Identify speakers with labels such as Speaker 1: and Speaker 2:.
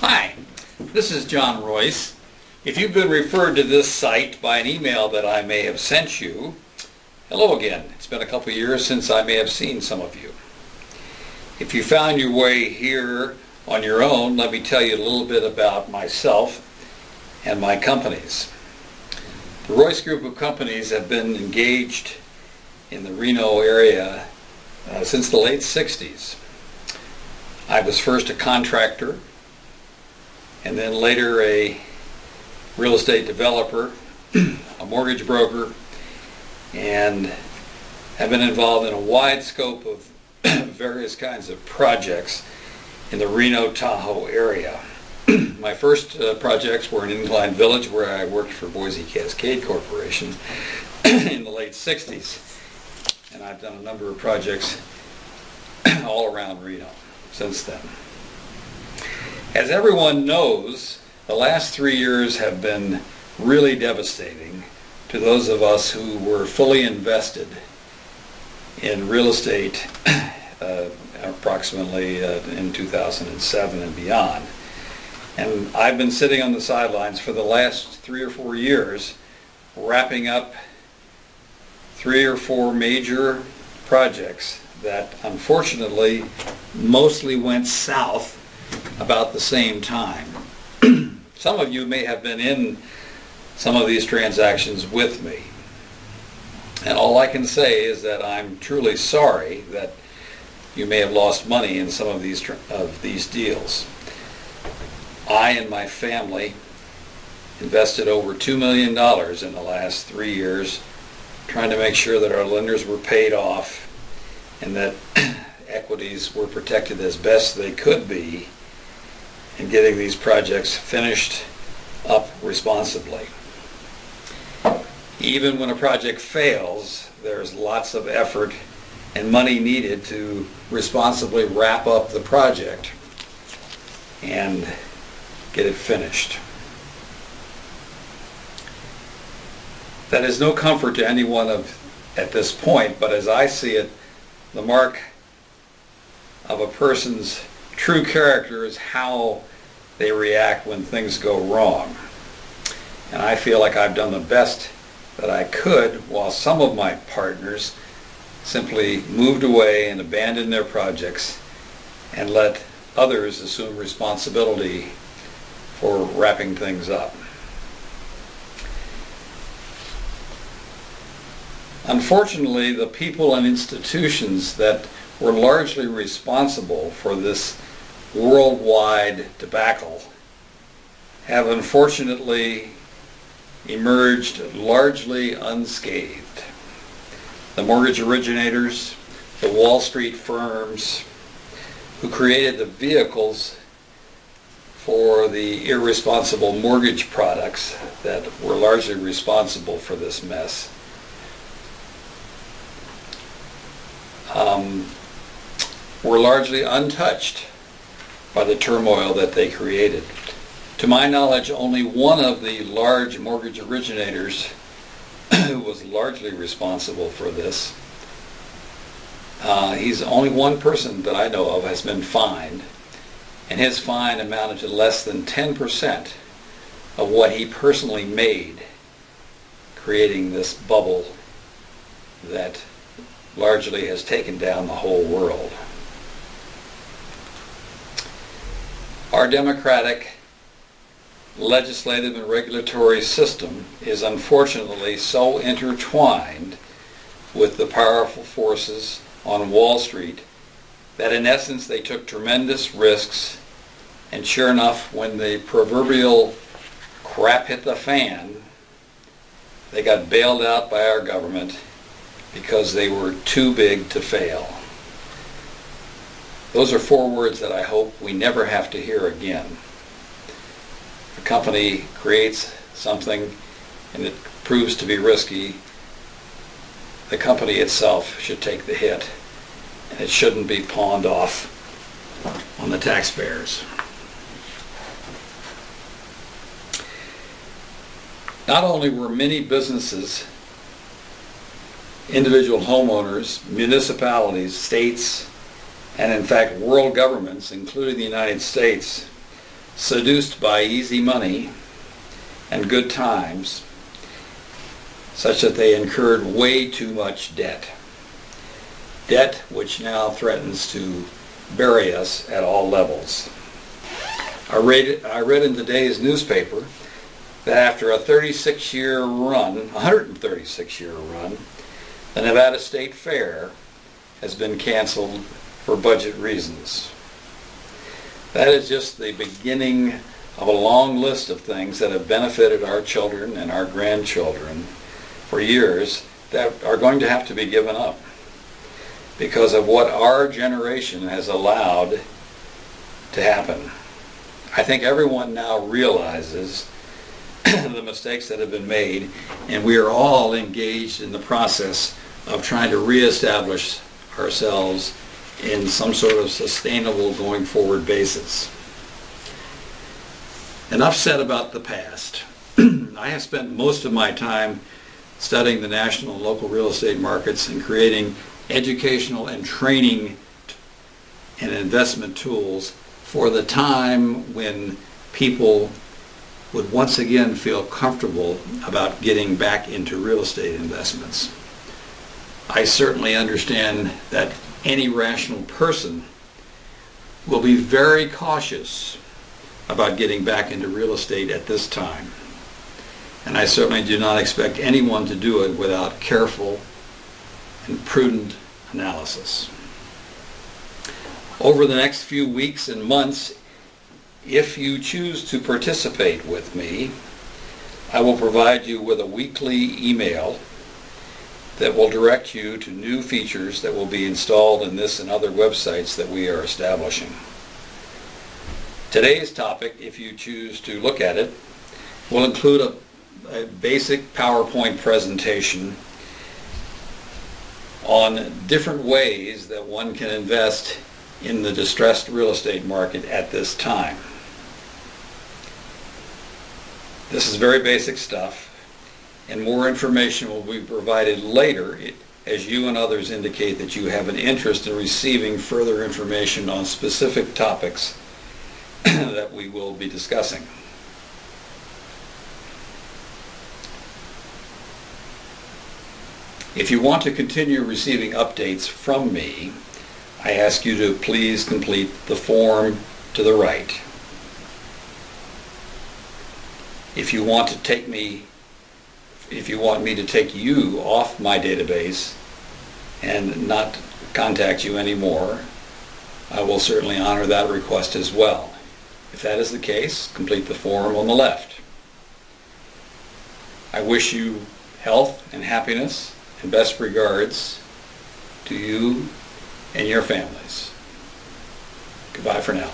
Speaker 1: Hi, this is John Royce. If you've been referred to this site by an email that I may have sent you, hello again. It's been a couple years since I may have seen some of you. If you found your way here on your own, let me tell you a little bit about myself and my companies. The Royce Group of Companies have been engaged in the Reno area since the late 60s. I was first a contractor and then later a real estate developer, a mortgage broker, and have been involved in a wide scope of various kinds of projects in the Reno Tahoe area. My first projects were in Incline Village, where I worked for Boise Cascade Corporation in the late 60s. And I've done a number of projects all around Reno since then. As everyone knows, the last 3 years have been really devastating to those of us who were fully invested in real estate approximately in 2007 and beyond. And I've been sitting on the sidelines for the last 3 or 4 years wrapping up 3 or 4 major projects that unfortunately mostly went south about the same time. Some of you may have been in some of these transactions with me. And all I can say is that I'm truly sorry that you may have lost money in some of these deals. I and my family invested over $2 million in the last 3 years trying to make sure that our lenders were paid off and that equities were protected as best they could be in getting these projects finished up responsibly. Even when a project fails, there's lots of effort and money needed to responsibly wrap up the project and get it finished. That is no comfort to anyone at this point, but as I see it, the mark of a person's true character is how they react when things go wrong. And I feel like I've done the best that I could, while some of my partners simply moved away and abandoned their projects and let others assume responsibility for wrapping things up. Unfortunately, the people and institutions that were largely responsible for this worldwide debacle have unfortunately emerged largely unscathed. The mortgage originators, the Wall Street firms who created the vehicles for the irresponsible mortgage products that were largely responsible for this mess, were largely untouched by the turmoil that they created. To my knowledge, only one of the large mortgage originators who was largely responsible for this, he's only one person that I know of has been fined, and his fine amounted to less than 10% of what he personally made creating this bubble that largely has taken down the whole world. Our democratic, legislative, and regulatory system is unfortunately so intertwined with the powerful forces on Wall Street that in essence they took tremendous risks, and sure enough, when the proverbial crap hit the fan, they got bailed out by our government because they were too big to fail. Those are 4 words that I hope we never have to hear again. If a company creates something and it proves to be risky, the company itself should take the hit, and it shouldn't be pawned off on the taxpayers. Not only were many businesses, individual homeowners, municipalities, states, and in fact world governments, including the United States, seduced by easy money and good times, such that they incurred way too much debt. Debt which now threatens to bury us at all levels. I read in today's newspaper that after a 136-year run, the Nevada State Fair has been canceled for budget reasons. That is just the beginning of a long list of things that have benefited our children and our grandchildren for years that are going to have to be given up because of what our generation has allowed to happen. I think everyone now realizes the mistakes that have been made, and we are all engaged in the process of trying to reestablish ourselves in some sort of sustainable going forward basis. Enough said about the past. I have spent most of my time studying the national and local real estate markets and creating educational and training and investment tools for the time when people would once again feel comfortable about getting back into real estate investments. I certainly understand that any rational person will be very cautious about getting back into real estate at this time. And I certainly do not expect anyone to do it without careful and prudent analysis. Over the next few weeks and months, if you choose to participate with me, I will provide you with a weekly email that will direct you to new features that will be installed in this and other websites that we are establishing. Today's topic, if you choose to look at it, will include a basic PowerPoint presentation on different ways that one can invest in the distressed real estate market at this time. This is very basic stuff, and more information will be provided later as you and others indicate that you have an interest in receiving further information on specific topics that we will be discussing. If you want to continue receiving updates from me, I ask you to please complete the form to the right. If you want me to take you off my database and not contact you anymore, I will certainly honor that request as well. If that is the case, complete the form on the left. I wish you health and happiness and best regards to you and your families. Goodbye for now.